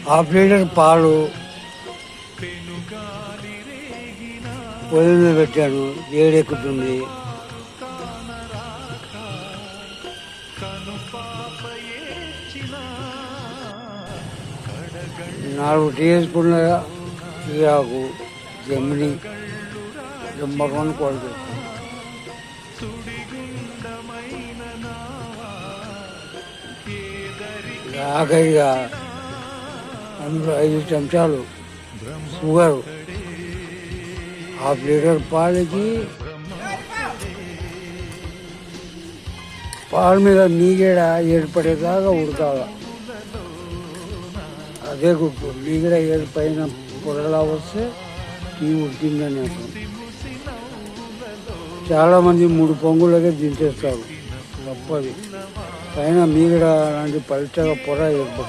Half litre పాలు పొయ్యి మీద పెట్టాను, వేడెక్కుతుంది. నాలుగు టీ స్పూన్ల టీరాకు జమ్మిని జమ్మకొని కొడుతుంది. ఆఖరిగా అందులో 5 చెంచాలు షుగరు, హాఫ్ లీటర్ పాలకి పాల మీద మీగడ ఏర్పడేదాకా ఉడకాలి. అదే గుర్తు, మీగడ పైన పొరలా వస్తే టీ ఉడికిందని అర్థం. చాలామంది 3 పొంగులకే దించేస్తారు, తప్పది. పైన మీగడ లాంటి పలుచగా పొర ఏర్పడుతుంది.